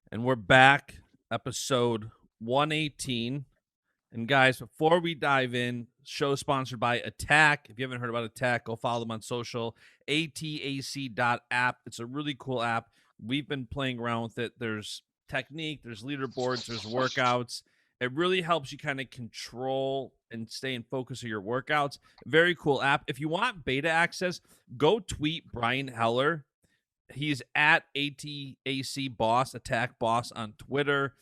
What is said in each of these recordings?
And we're back, episode 118. And guys, before we dive in, show sponsored by Attack. If you haven't heard about Attack, go follow them on social, atac.app. It's a really cool app. We've been playing around with it. There's technique, there's leaderboards, there's workouts. It really helps you kind of control and stay in focus of your workouts. Very cool app. If you want beta access, go tweet Brian Heller. He's at ATAC Boss, Attack Boss on Twitter.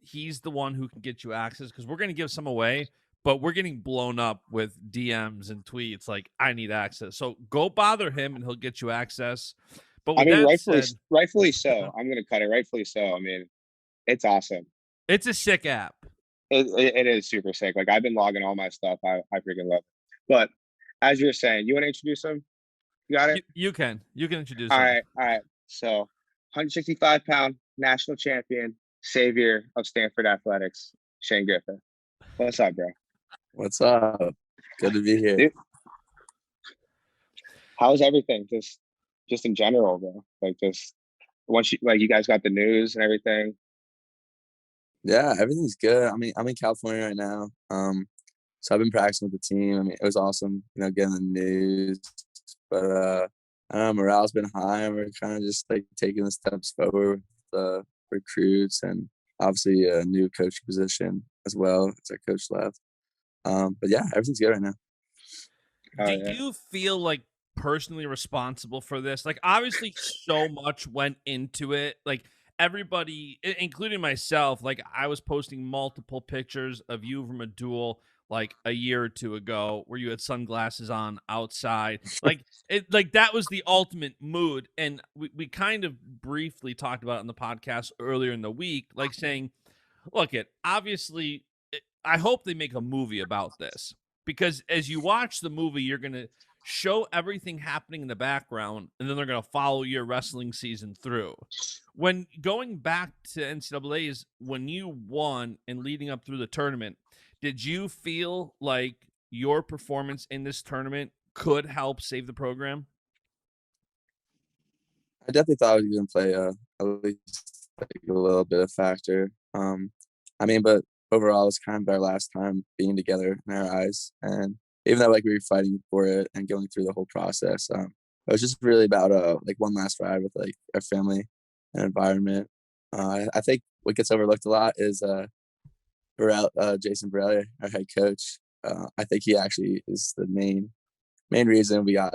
He's the one who can get you access because we're going to give some away, but we're getting blown up with DMs and tweets like, I need access. So go bother him and he'll get you access. But with that rightfully so. I'm going to cut it. Rightfully so. I mean, it's awesome. It's a sick app. It is super sick. Like, I've been logging all my stuff. I freaking love it. But as you're saying, you want to introduce him? You got it? You can introduce him. All right. So 165-pound national champion, savior of Stanford athletics, Shane Griffith. What's up, bro? What's up? Good to be here. Dude, how's everything? Just in general, bro. Like, just once you guys got the news and everything. Yeah, everything's good. I mean, I'm in California right now. So I've been practicing with the team. I mean, it was awesome, getting the news. But I don't know, morale's been high, and we're kind of just like taking the steps forward with the recruits and obviously a new coaching position as well as our coach left. But yeah, everything's good right now. Do you feel like personally responsible for this? Like, obviously so much went into it. Like, everybody, including myself, like, I was posting multiple pictures of you from a duel like a year or two ago where you had sunglasses on outside. Like, that was the ultimate mood. And we kind of briefly talked about it on the podcast earlier in the week, like saying, look, obviously, I hope they make a movie about this, because as you watch the movie, you're going to show everything happening in the background, and then they're going to follow your wrestling season through. When going back to NCAAs, when you won and leading up through the tournament, did you feel like your performance in this tournament could help save the program? I definitely thought I was going to play at least like a little bit of factor. I mean, but overall, it's kind of our last time being together in our eyes. And even though like we were fighting for it and going through the whole process, it was just really about like one last ride with like our family and environment. I think what gets overlooked a lot is Jason Borrelli, our head coach. I think he actually is the main reason we got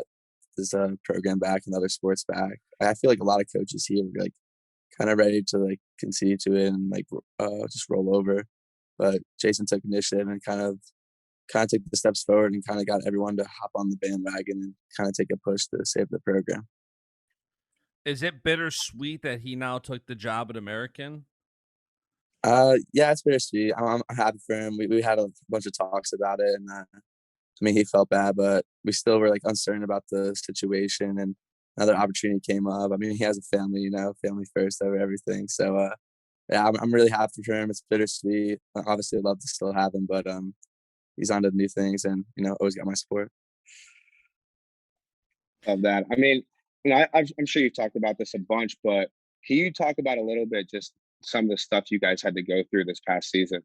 this program back and other sports back. I feel like a lot of coaches here were like kind of ready to like concede to it and like just roll over, but Jason took initiative and kind of took the steps forward and kind of got everyone to hop on the bandwagon and kind of take a push to save the program. Is it bittersweet that he now took the job at American? Yeah, it's bittersweet. I'm happy for him. We had a bunch of talks about it, and I mean, he felt bad, but we still were like uncertain about the situation, and another opportunity came up. I mean, he has a family, family first over everything. So, yeah, I'm really happy for him. It's bittersweet. Obviously, I'd love to still have him, but he's on to new things, and always got my support. Love that. I mean, I'm sure you've talked about this a bunch, but can you talk about a little bit just some of the stuff you guys had to go through this past season?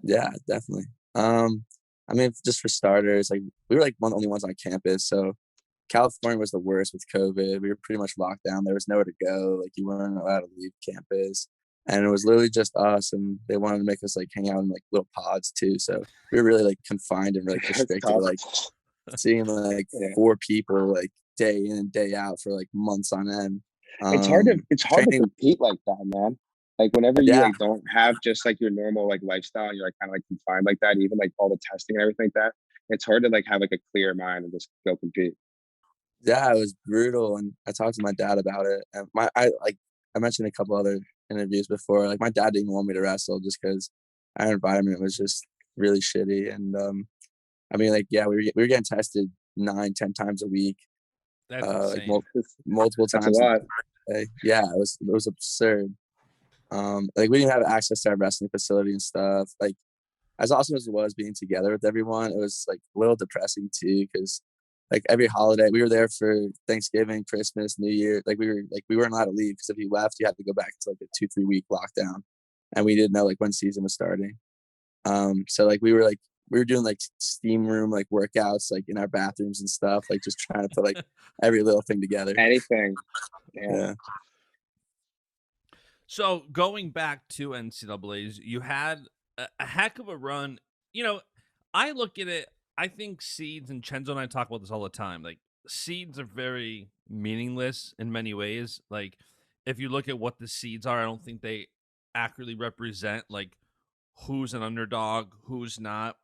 Yeah, definitely. I mean, just for starters, like we were like one of the only ones on campus, so California was the worst with COVID. We were pretty much locked down. There was nowhere to go. Like, you weren't allowed to leave campus, and it was literally just us. And they wanted to make us like hang out in like little pods too. So we were really like confined and really restricted. Like seeing like 4 people like day in and day out for like months on end. It's hard to compete like that, man. Like, whenever you like don't have just like your normal like lifestyle, you're like kind of like confined like that, even like all the testing and everything like that, it's hard to like have like a clear mind and just go compete. Yeah, it was brutal. And I talked to my dad about it. And I mentioned a couple other interviews before, like my dad didn't want me to wrestle just because our environment was just really shitty. And I mean, like, yeah, we were getting tested 9-10 times a week. That's insane. Like multiple times. That's a lot. Yeah, it was absurd. Like, we didn't have access to our wrestling facility and stuff. Like, as awesome as it was being together with everyone, it was like a little depressing too, because like every holiday. We were there for Thanksgiving, Christmas, New Year. Like we weren't allowed to leave because if you left, you had to go back to like a 2-3 week lockdown, and we didn't know like when season was starting. So like we were doing like steam room like workouts like in our bathrooms and stuff, like just trying to put like every little thing together. Anything. Yeah. So going back to NCAAs, you had a heck of a run. You know, I look at it, I think seeds, and Cenzo and I talk about this all the time, like seeds are very meaningless in many ways. Like if you look at what the seeds are, I don't think they accurately represent like who's an underdog, who's not.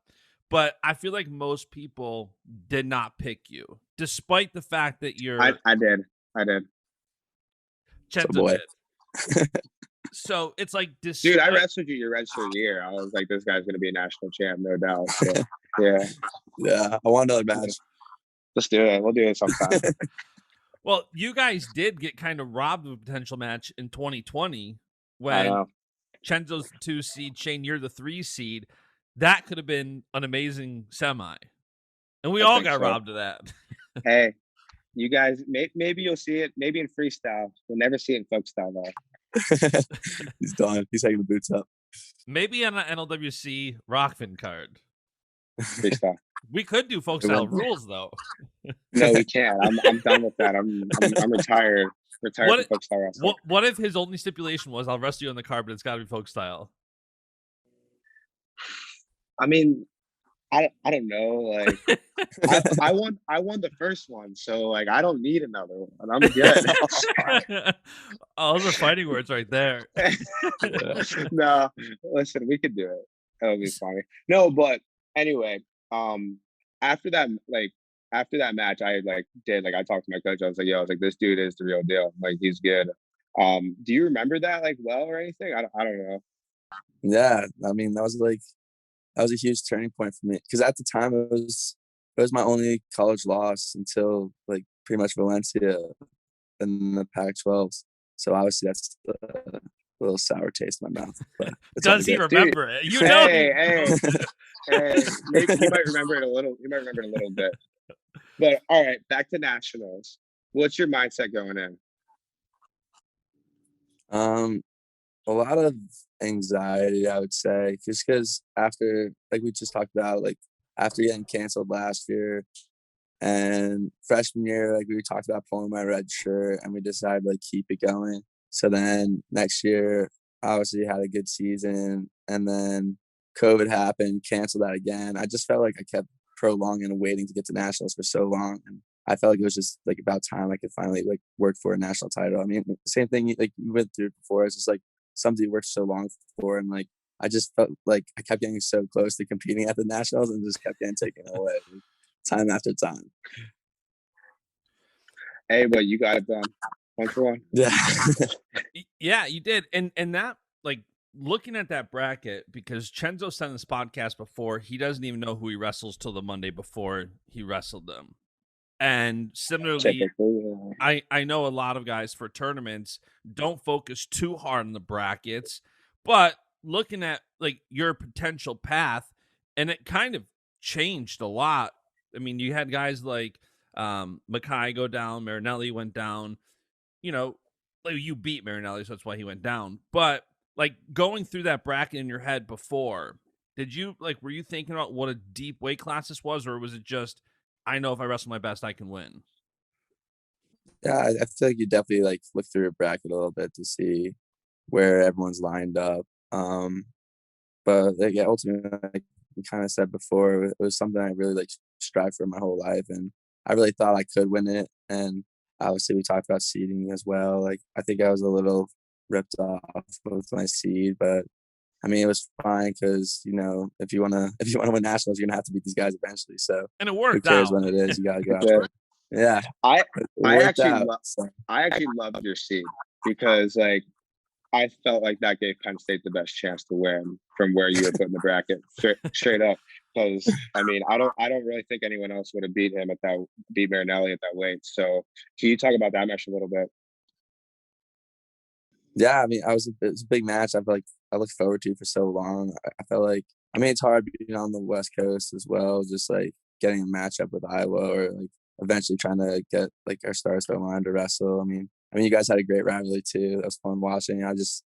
But I feel like most people did not pick you, despite the fact that you're. I did. Cenzo did. So it's like, dude, I wrestled you your redshirt year. I was like, this guy's gonna be a national champ, no doubt. So, yeah. I want another match. Let's do it. We'll do it sometime. Well, you guys did get kind of robbed of a potential match in 2020 when Cenzo's the 2 seed, Shane, you're the 3 seed. That could have been an amazing semi, and we all got robbed of that. Hey, you guys, maybe you'll see it. Maybe in freestyle, you'll never see it in folk style though. He's done. He's taking the boots up. Maybe on an NLWC Rokfin card. Freestyle. We could do folk style rules though. No, we can't. I'm done with that. I'm retired. Retired from folk style wrestling. What if his only stipulation was, I'll wrestle you on the card, but it's got to be folk style? I mean, I don't know. Like, I won the first one, so like I don't need another one. I'm good. Oh, those are fighting words right there. No, listen, we could do it. That'll be funny. No, but anyway, after that match, I I talked to my coach. I was like, this dude is the real deal. Like, he's good. Do you remember that like well or anything? I don't know. Yeah, I mean that was a huge turning point for me because at the time it was my only college loss until like pretty much Valencia in the Pac-12s. So obviously that's a little sour taste in my mouth. But does he remember it? You know, hey, maybe he might remember it a little. He might remember it a little bit. But all right, back to nationals. What's your mindset going in? A lot of anxiety, I would say, just because after, like we just talked about, like after getting canceled last year and freshman year, like we talked about pulling my red shirt and we decided to like keep it going. So then next year, obviously had a good season and then COVID happened, canceled that again. I just felt like I kept prolonging and waiting to get to nationals for so long. And I felt like it was just like about time I could finally like work for a national title. I mean, same thing like you went through before. It's just like something you worked so long for, and like I just felt like I kept getting so close to competing at the nationals and just kept getting taken away time after time. Hey, but you got it done. 1 for 1. Yeah. Yeah, you did. And that, like, looking at that bracket, because Cenzo said in this podcast before, he doesn't even know who he wrestles till the Monday before he wrestled them. And similarly, I know a lot of guys for tournaments don't focus too hard on the brackets, but looking at like your potential path, and it kind of changed a lot. I mean, you had guys like Mackay go down, Marinelli went down. You know, like you beat Marinelli, so that's why he went down. But like going through that bracket in your head before, were you thinking about what a deep weight class this was, or was it just, I know if I wrestle my best, I can win? Yeah, I feel like you definitely like look through your bracket a little bit to see where everyone's lined up. But like, yeah, ultimately, like you kind of said before, it was something I really like strive for my whole life, and I really thought I could win it. And obviously, we talked about seeding as well. Like I think I was a little ripped off with my seed, but I mean, it was fine because, you know, if you wanna win nationals, you're gonna have to beat these guys eventually. So and it worked. Who cares out. when it is? You gotta go out for it. Yeah, I actually loved your seed because like I felt like that gave Penn State the best chance to win from where you were put in the bracket, straight up. Because I mean, I don't really think anyone else would have beat Marinelli at that weight. So can you talk about that match a little bit? Yeah, I mean, it was a big match. I looked forward to for so long. I felt like, I mean, it's hard being on the West Coast as well, just like getting a matchup with Iowa or like eventually trying to get like our stars to line to wrestle. I mean, you guys had a great rivalry too. That was fun watching. I just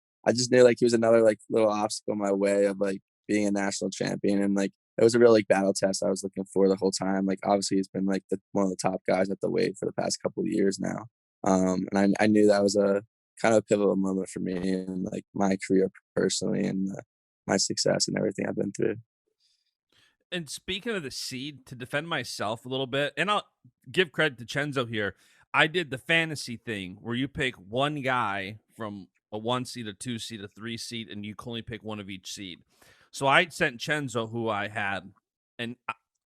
knew like he was another like little obstacle in my way of like being a national champion, and like it was a real like battle test I was looking for the whole time. Like obviously he's been like one of the top guys at the weight for the past couple of years now, and I knew that was a kind of a pivotal moment for me and like my career personally and my success and everything I've been through. And speaking of the seed, to defend myself a little bit, and I'll give credit to Cenzo here. I did the fantasy thing where you pick one guy from a 1 seed, a 2 seed, a 3 seed, and you can only pick one of each seed. So I sent Cenzo, who I had, and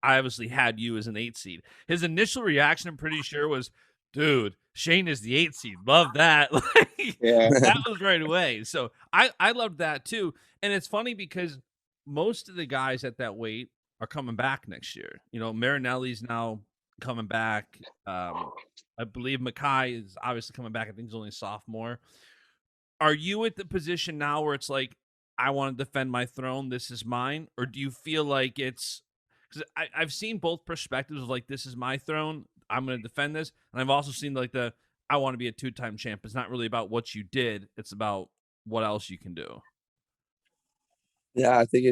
I obviously had you as an 8 seed. His initial reaction, I'm pretty sure, was, dude, Shane is the 8 seed. Love that. Like, Yeah. that was right away. So I loved that too. And it's funny because most of the guys at that weight are coming back next year. You know, Marinelli's now coming back. I believe Mackay is obviously coming back. I think he's only a sophomore. Are you at the position now where it's like, I want to defend my throne, this is mine? Or do you feel like it's because I've seen both perspectives of like, this is my throne, I'm going to defend this. And I've also seen like I want to be a 2-time champ. It's not really about what you did, it's about what else you can do. Yeah, I think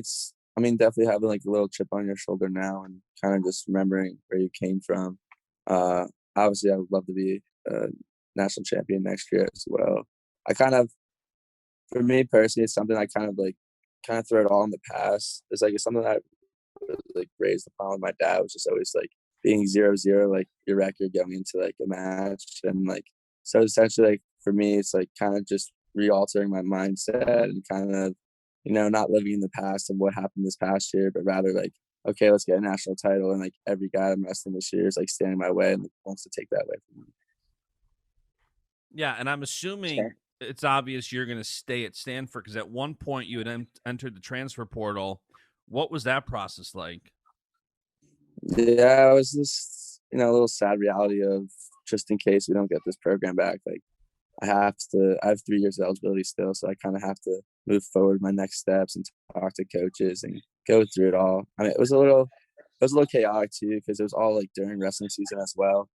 definitely having like a little chip on your shoulder now and kind of just remembering where you came from. Uh, Obviously, I would love to be a national champion next year as well. For me personally, it's something I kind of throw it all in the past. It's something that I really, like raised upon with my dad, was just always like being 0-0, like your record going into like a match, and like so essentially like for me, it's like kind of just re-altering my mindset and kind of not living in the past of what happened this past year, but rather like, okay, let's get a national title. And like every guy I'm wrestling this year is like standing my way and like, wants to take that away from me. Yeah, and I'm assuming it's obvious you're going to stay at Stanford because at one point you had entered the transfer portal. What was that process like? Yeah, it was just, a little sad reality of just in case we don't get this program back, like I have 3 years of eligibility still. So I kind of have to move forward my next steps and talk to coaches and go through it all. I mean, it was a little chaotic too, because it was all like during wrestling season as well.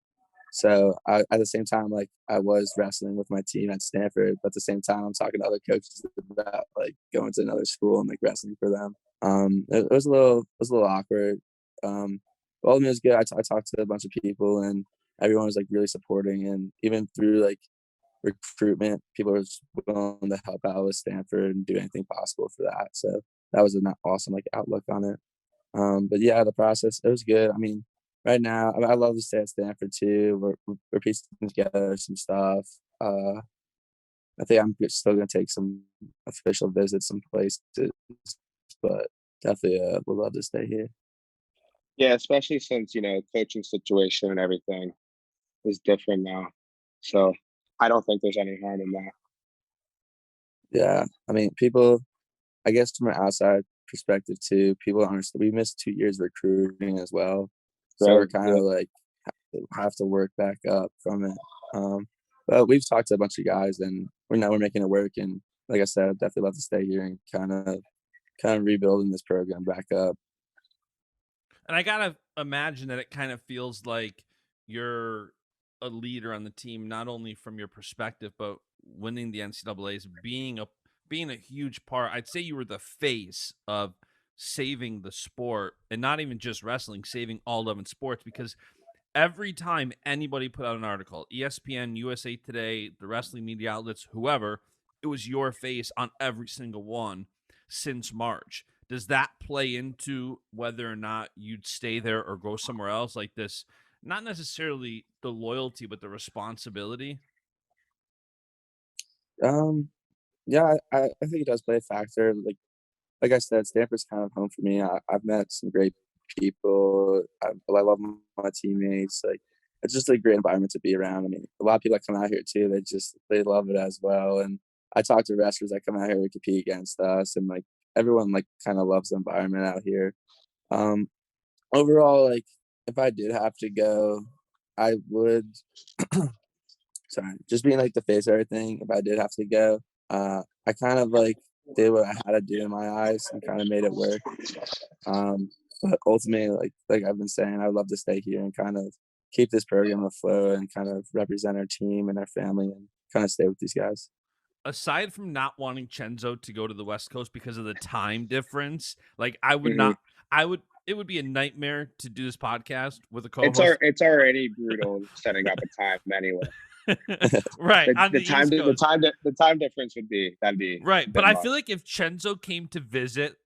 So at the same time, like I was wrestling with my team at Stanford, but at the same time, I'm talking to other coaches about like going to another school and like wrestling for them. It was a little awkward. But ultimately, it was good. I talked to a bunch of people, and everyone was like really supporting, and even through like recruitment, people were willing to help out with Stanford and do anything possible for that. So that was an awesome like outlook on it. But yeah, the process, it was good. I mean, right now, I love to stay at Stanford too. We're piecing together some stuff. I think I'm still gonna take some official visits, some places, but definitely would love to stay here. Yeah, especially since, coaching situation and everything is different now. So I don't think there's any harm in that. Yeah, I mean, people, I guess from an outside perspective too, people don't understand. We missed 2 years of recruiting as well, so we're Right. kind of like have to work back up from it. But we've talked to a bunch of guys, and we're making it work. And like I said, I'd definitely love to stay here and kind of rebuilding this program back up. And I gotta imagine that it kind of feels like you're a leader on the team, not only from your perspective, but winning the NCAAs, being a huge part. I'd say you were the face of saving the sport, and not even just wrestling, saving all 11 sports. Because every time anybody put out an article, ESPN, USA Today, the wrestling media outlets, whoever, it was your face on every single one since March. Does that play into whether or not you'd stay there or go somewhere else like this? Not necessarily the loyalty, but the responsibility. Um, yeah, I think it does play a factor. Like I said, Stanford's kind of home for me. I've met some great people. I love my teammates. Like it's just a great environment to be around. I mean, a lot of people that come out here too, they love it as well. And I talk to wrestlers that come out here to compete against us, and like everyone like kind of loves the environment out here. Um, Overall, like if I did have to go, I would. Sorry, just being like the face of everything. If I did have to go, I kind of like did what I had to do in my eyes and kind of made it work. But ultimately, like I've been saying, I'd love to stay here and kind of keep this program afloat and kind of represent our team and our family and kind of stay with these guys. Aside from not wanting Cenzo to go to the West Coast because of the time difference, like I would Mhm. not, it would be a nightmare to do this podcast with a co-host. It's already brutal setting up a time anyway. Right. On The the time East Coast. the time difference that'd be Right. a But bit I much. feel like if Cenzo came to visit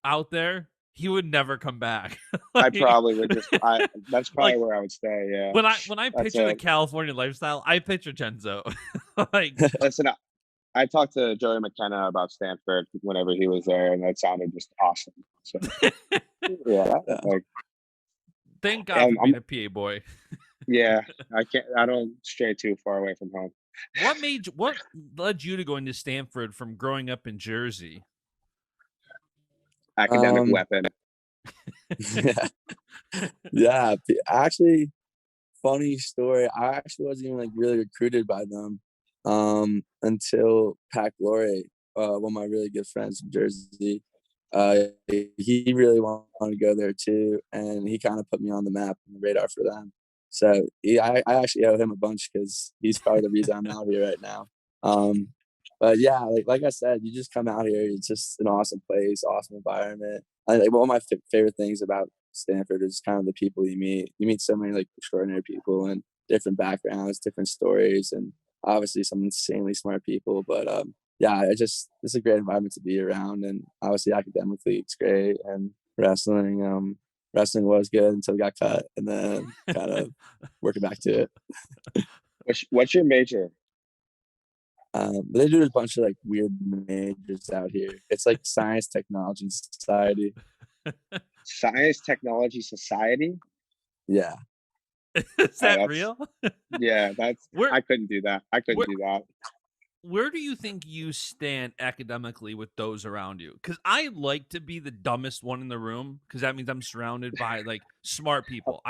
out there, he would never come back. I Like, probably would just that's probably like, where I would stay. Yeah. when I That's picture the it. California lifestyle, I picture Cenzo. Like, Listen, I talked to Joey McKenna about Stanford whenever he was there, and that sounded just awesome. So yeah, like thank God for I'm being a PA boy. yeah, I don't stray too far away from home. What led you to going to Stanford from growing up in Jersey? Academic weapon. Yeah. Actually, funny story. I actually wasn't even like really recruited by them until Pat Glory, one of my really good friends from Jersey. He really wanted to go there too, and he kind of put me on the map and the radar for them. So I actually owe him a bunch because he's probably the reason I'm out here right now. But yeah, like I said, you just come out here. It's just an awesome place, awesome environment. Like one of my favorite things about Stanford is kind of the people you meet. You meet so many like extraordinary people and different backgrounds, different stories, and obviously some insanely smart people. But yeah, it's a great environment to be around, and obviously academically it's great. And wrestling was good until we got cut, and then kind of working back to it. What's your major? But they do a bunch of like weird majors out here. It's like science, technology, society. Science, technology, society. Yeah. Is that real? Yeah, I couldn't do that. I couldn't do that. Where do you think you stand academically with those around you? Because I like to be the dumbest one in the room because that means I'm surrounded by like smart people.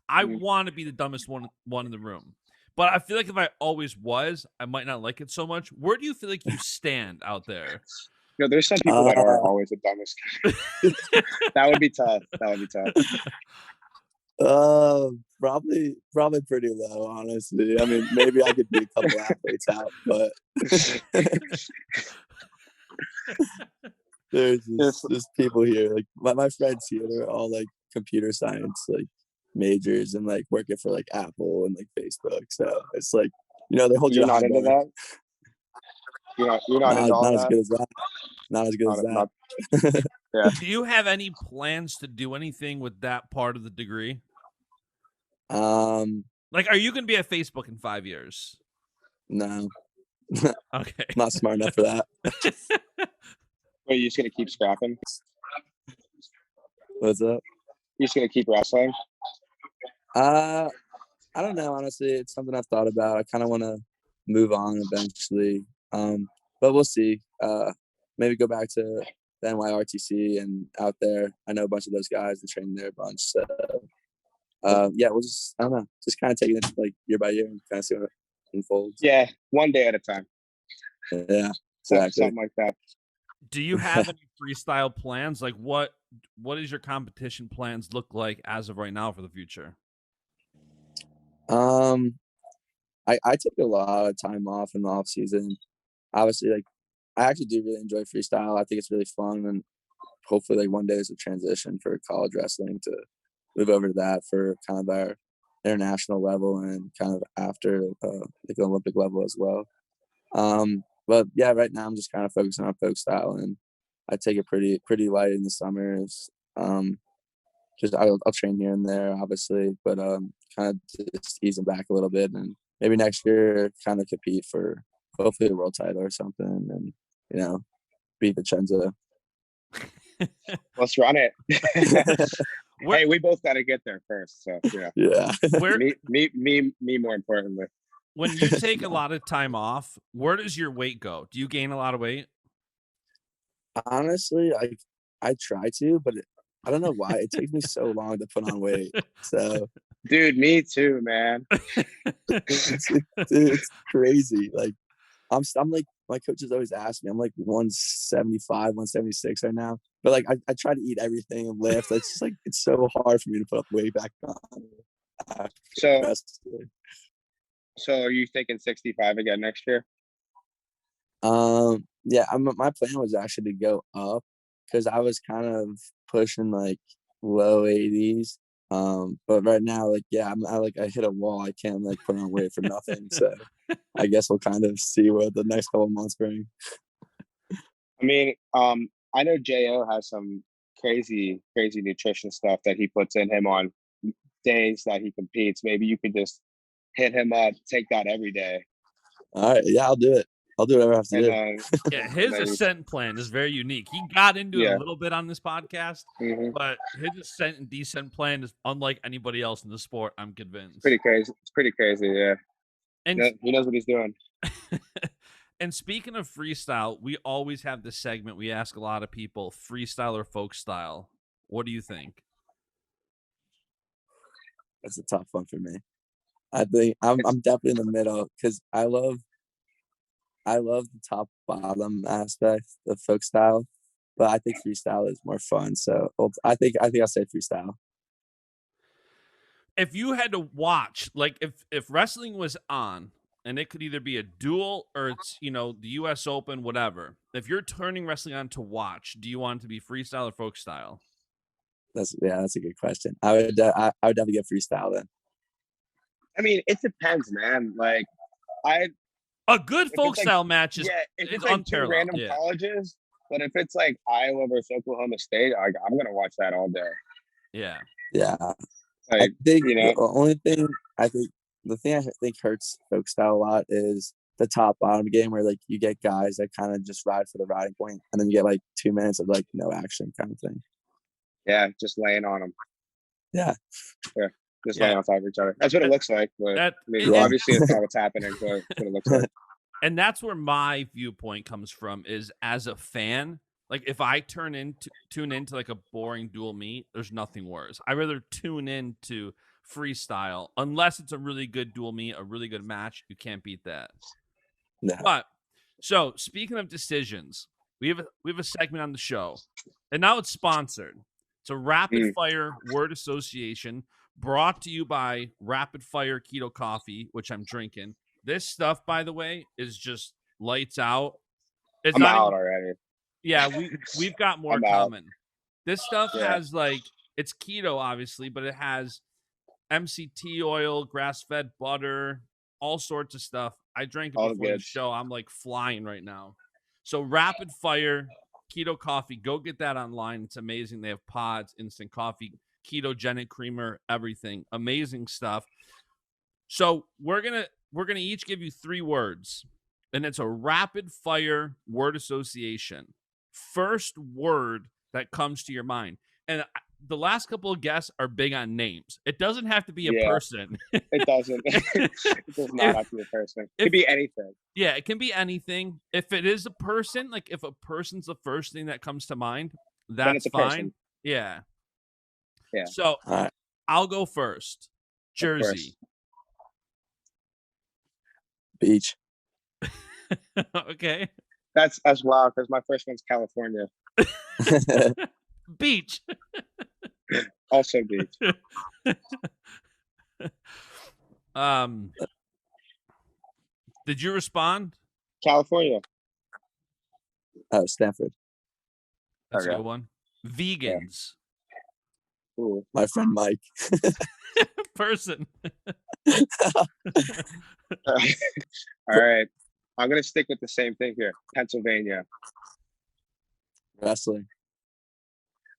I want to be the dumbest one in the room. But I feel like if I always was, I might not like it so much. Where do you feel like you stand out there? You know, there's some people that are always the dumbest. That would be tough. Probably pretty low, honestly. I mean, maybe I could be a couple athletes out, but there's just people here. Like my friends here, they're all like computer science like majors and like working for like Apple and like Facebook. So it's like, you know, they hold you not high into bar. that. You're not into all not that? as good as that. Not as good as that. Yeah. Do you have any plans to do anything with that part of the degree? Like, are you going to be at Facebook in 5 years? No. Okay. Not smart enough for that. Wait, you just going to keep scrapping? What's up? You just going to keep wrestling? I don't know, honestly. It's something I've thought about. I kind of want to move on eventually. But we'll see. Maybe go back to the NYRTC and out there. I know a bunch of those guys and train there a bunch. So yeah, we'll just, I don't know, just kind of taking it like year by year and kind of see what unfolds. Yeah, one day at a time. Yeah, exactly. Something like that. Do you have any freestyle plans? Like what is your competition plans look like as of right now for the future? I take a lot of time off in the off season. Obviously, like I actually do really enjoy freestyle. I think it's really fun, and hopefully, like one day there's a transition for college wrestling to move over to that for kind of our international level and kind of after like the Olympic level as well. But yeah, right now I'm just kind of focusing on folk style, and I take it pretty light in the summers. Just I'll train here and there, obviously, but kind of just easing back a little bit, and maybe next year kind of compete for hopefully a world title or something, and you know, beat the Cenzo. Let's run it. Hey, we both got to get there first, so yeah. Me more importantly. When you take a lot of time off, where does your weight go? Do you gain a lot of weight? Honestly, I try to, but I don't know why it takes me so long to put on weight. So, dude, me too, man. It's crazy. Like, I'm like, my coaches always ask me, I'm like 175, 176 right now. But like, I try to eat everything and lift. It's just like, it's so hard for me to put up weight back on. So are you thinking 65 again next year? Yeah, my plan was actually to go up because I was kind of pushing like low 80s. But right now, like, yeah, I hit a wall. I can't like put on weight for nothing. So I guess we'll kind of see what the next couple of months bring. I mean, I know Jo has some crazy nutrition stuff that he puts in him on days that he competes. Maybe you could just hit him up, take that every day. All right, yeah, I'll do it. I'll do whatever I have to do. Yeah, his ascent plan is very unique. He got into it a little bit on this podcast, but his ascent and descent plan is unlike anybody else in the sport, I'm convinced. Pretty crazy. It's pretty crazy, yeah. And he knows what he's doing. And speaking of freestyle, we always have this segment. We ask a lot of people, freestyle or folk style. What do you think? That's a tough one for me. I think I'm definitely in the middle because I love the top bottom aspect of folk style, but I think freestyle is more fun. So I think I'll say freestyle. If you had to watch, like if wrestling was on and it could either be a duel or it's, the US Open, whatever. If you're turning wrestling on to watch, do you want it to be freestyle or folk style? That's a good question. I would definitely get freestyle then. I mean, it depends, man. Like a good folk style match is if it's like two random colleges, but if it's like Iowa versus Oklahoma State, I'm gonna watch that all day. Yeah. Yeah. Like, I think the thing I think hurts folk style a lot is the top bottom game where like you get guys that kind of just ride for the riding point and then you get like 2 minutes of like no action kind of thing. Yeah, just laying on them. Yeah. Just laying on top of each other. That's what it looks like. But obviously, it's not what's happening. But that's what it looks like. And that's where my viewpoint comes from. Is as a fan, like if I tune into like a boring dual meet, there's nothing worse. I rather tune into freestyle unless it's a really good dual meet, a really good match. You can't beat that. Yeah. But so speaking of decisions, we have a segment on the show, and now it's sponsored. It's a rapid fire word association brought to you by Rapid Fire Keto Coffee, which I'm drinking. This stuff, by the way, is just lights out. I'm out already. Yeah, we've got more coming. This stuff has it's keto, obviously, but it has MCT oil, grass-fed butter, all sorts of stuff. I drank it before the show. I'm like flying right now. So Rapid Fire Keto Coffee, go get that online. It's amazing. They have pods, instant coffee, ketogenic creamer, everything. Amazing stuff. So we're gonna each give you 3 words, and it's a rapid fire word association. First word that comes to your mind. And the last couple of guests are big on names. It doesn't have to be a person. It doesn't. It does not have to be a person. It could be anything. Yeah, it can be anything. If it is a person, like if a person's the first thing that comes to mind, that's fine. Person. Yeah. So I'll go first. Jersey. Beach. Okay. That's wild because my first one's California. Beach. Also beach. Did you respond? California. Oh, Stanford. That's a good one. Vegans. Yeah. Ooh. My friend Mike. Person. All right. I'm going to stick with the same thing here. Pennsylvania. Wrestling.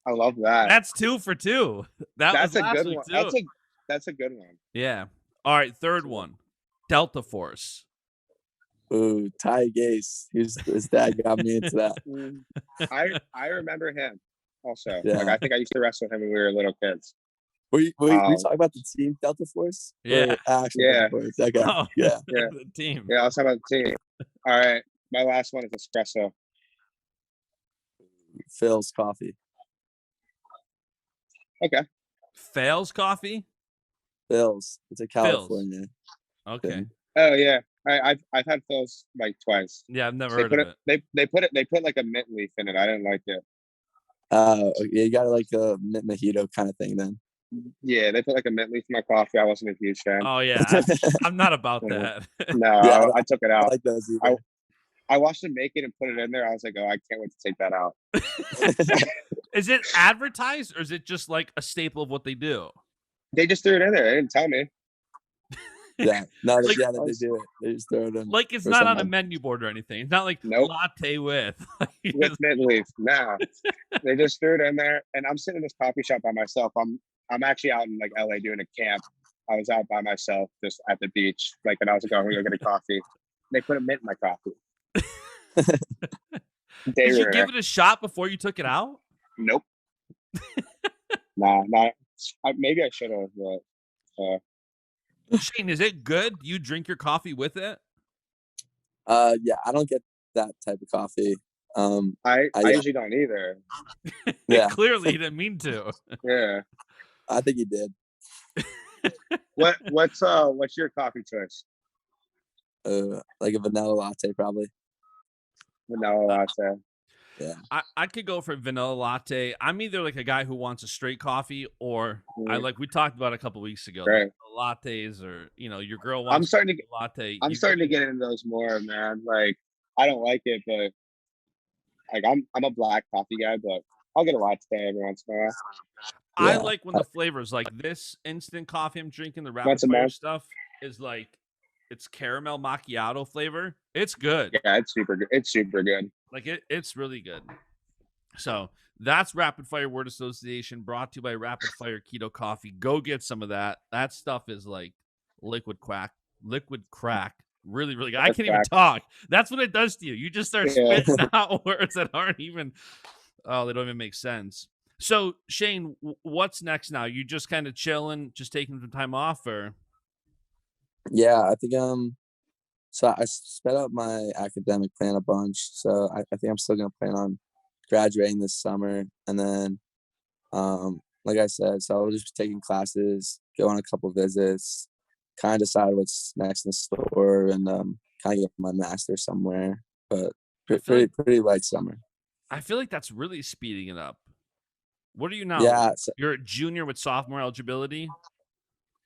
I love that. That's 2 for 2. That's a good one. That's a good one. Yeah. All right. Third one. Delta Force. Ooh, Ty Gase. His dad got me into that. I remember him also. Yeah. Like I think I used to wrestle him when we were little kids. Were you talking about the team Delta Force? Yeah. Delta Force. Okay. Oh, yeah. The team. Yeah, I was talking about the team. All right. My last one is espresso. Phil's coffee. Okay. Fails coffee? Phil's. It's a California. Phil's. Okay. Thing. Oh yeah. I've had Phil's like twice. Yeah, I've never heard of it. They put like a mint leaf in it. I didn't like it. You got like a mint mojito kind of thing then. Yeah, they put like a mint leaf in my coffee. I wasn't a huge fan. Oh yeah, I'm not about Yeah. that. No, Yeah, I took it out. I like those either. I watched them make it and put it in there. I was like, oh, I can't wait to take that out. Is it advertised or is it just like a staple of what they do? They just threw it in there. They didn't tell me. Yeah, no, Like- yeah, they do it. They just throw it in. Like it's for not on a someone. menu board or anything. It's not like Nope. latte with. With mint leaf. Nah. They just threw it in there. And I'm sitting in this coffee shop by myself. I'm actually out in like LA doing a camp. I was out by myself just at the beach. Like, and I was like, oh, we're gonna get a coffee. They put a mint in my coffee. Did you give it a shot before you took it out? Nope. Nah, maybe I should have, but Shane, is it good? Do you drink your coffee with it? Yeah, I don't get that type of coffee. I usually don't either. Yeah, Clearly he didn't mean to. Yeah. I think he did. What's your coffee choice? Like a vanilla latte, probably. Vanilla latte. Yeah. I could go for vanilla latte. I'm either like a guy who wants a straight coffee, or I like we talked about a couple weeks ago, Right. like lattes, or your girl wants I'm starting to a latte. I'm starting to get into those more, man. Like, I don't like it, but like I'm a black coffee guy, but I'll get a latte every once in a while. I Yeah. like when the flavors, like this instant coffee I'm drinking, the rapid Once a fire month. stuff is like it's caramel macchiato flavor. It's good. Yeah, it's super good. It's super good. Like it's really good. So that's Rapid Fire Word Association, brought to you by Rapid Fire Keto Coffee. Go get some of that. That stuff is like liquid crack. Really, really good. I can't even talk. That's what it does to you. You just start spitting out words that aren't even. Oh, they don't even make sense. So Shane, what's next now? You just kind of chilling, just taking some time off, or? Yeah, I think so I sped up my academic plan a bunch. So I think I'm still gonna plan on graduating this summer, and then like I said, so I'll just be taking classes, go on a couple visits, kind of decide what's next in the store, and kind of get my master's somewhere. But pretty light summer. I feel like that's really speeding it up. What are you now? Yeah, so, you're a junior with sophomore eligibility.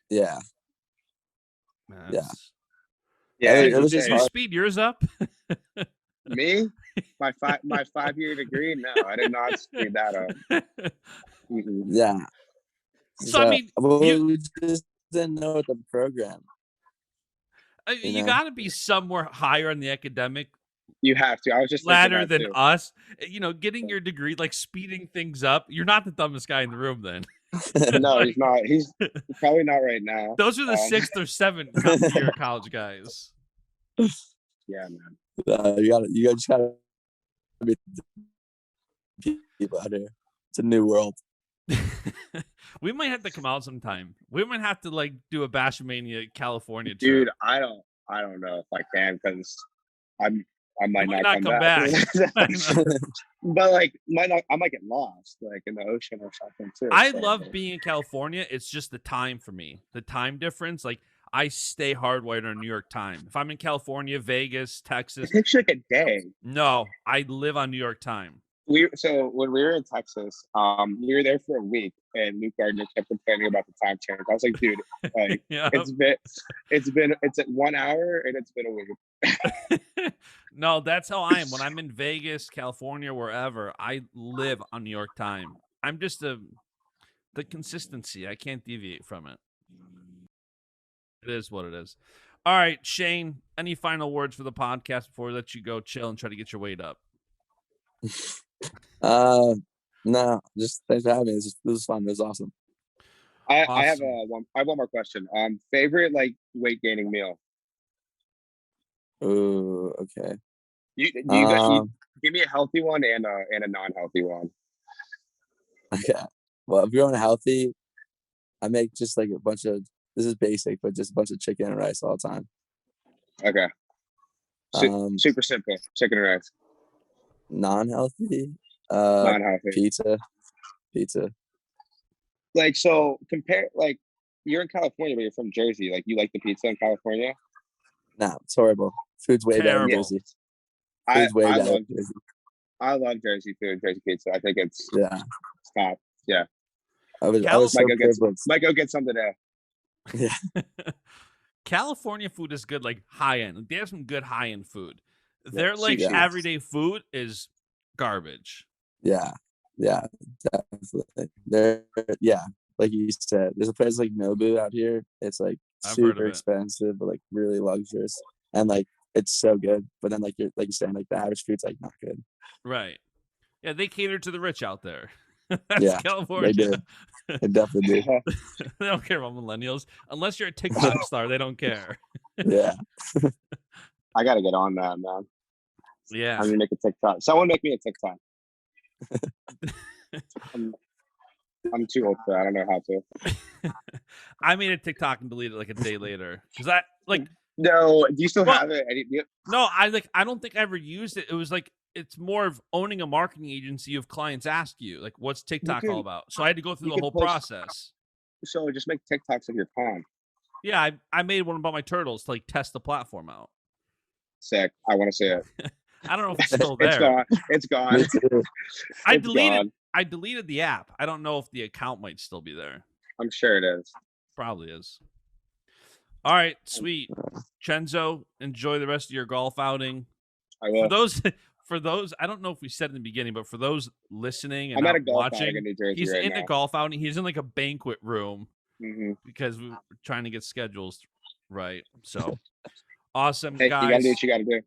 Yeah. Man, yeah. It was did just you hard. speed yours up? Me, my 5-year degree. No, I did not speed that up. Mm-mm. Yeah. So I mean, we just didn't know what the program. You got to be somewhere higher on the academic. You have to. I was just ladder than us. Getting your degree, like speeding things up. You're not the dumbest guy in the room, then. No, he's not. He's probably not right now. Those are the 6th or 7th year college guys. Yeah, man. You just gotta be people out here. It's a new world. We might have to come out sometime. We might have to like do a Baschamania California trip. Dude, I don't know if I can, because I might not come back. But like, I might get lost like in the ocean or something too. I love being in California. It's just the time for me. The time difference. Like, I stay hardwired on New York time. If I'm in California, Vegas, Texas, it takes you like a day. No, I live on New York time. So when we were in Texas, we were there for a week, and Luke Gardner kept complaining about the time change. I was like, dude, like Yeah. it's at 1 hour and it's been a week. No, that's how I am. When I'm in Vegas, California, wherever, I live on New York time. I'm just the consistency. I can't deviate from it. It is what it is. All right, Shane, any final words for the podcast before we let you go chill and try to get your weight up? No, just thanks for having me. This was fun. It was awesome. I have one more question. Favorite like weight gaining meal? Ooh, okay. You give me a healthy one and a non-healthy one. Okay. Well, if you're going healthy, I make just like a bunch of, this is basic, but just a bunch of chicken and rice all the time. Okay. Super simple. Chicken and rice. Non-healthy? Non-healthy. Pizza. Like, so compare, like, you're in California, but you're from Jersey. Like, you like the pizza in California? No, it's horrible. Food's way better in Terrible. Jersey. Food's way better in Jersey. I love Jersey food, Jersey pizza. I think it's Yeah. top. Yeah. I was so privileged. Might go get some today. Yeah. California food is good, like high end. Like, they have some good high end food. Their sushi. everyday food is garbage. Yeah, definitely. Like you said, there's a place like Nobu out here. It's like super expensive, but like really luxurious, and like it's so good. But then like you're saying, like the average food's like not good. Right. Yeah, they cater to the rich out there. That's California. They do. They definitely do. They don't care about millennials unless you're a TikTok star. They don't care. Yeah. I gotta get on that, man. Yeah. I'm gonna make a TikTok. Someone make me a TikTok. I'm too old for that. I don't know how to. I made a TikTok and deleted it like a day later because I like. No, do you still have it? No, I don't think I ever used it. It was like it's more of owning a marketing agency. You have clients ask you like, "What's TikTok all about?" So I had to go through the whole process. So just make TikToks of your pond. Yeah, I made one about my turtles to like test the platform out. Sick. I want to see it. I don't know if it's still there. It's gone. I deleted the app. I don't know if the account might still be there. I'm sure it is. Probably is. All right, sweet. Cenzo, enjoy the rest of your golf outing. I will. For those, I don't know if we said in the beginning, but for those listening and I'm not at a golf watching, outing in New Jersey he's right in now. a golf outing. He's in like a banquet room because we were trying to get schedules right. So awesome, hey, guys. You gotta do what you gotta do.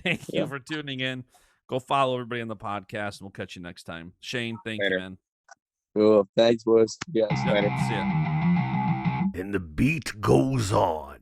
Thank you for tuning in. Go follow everybody on the podcast, and we'll catch you next time. Shane, thank you, man. Cool. Thanks, boys. Later. See ya. And the beat goes on.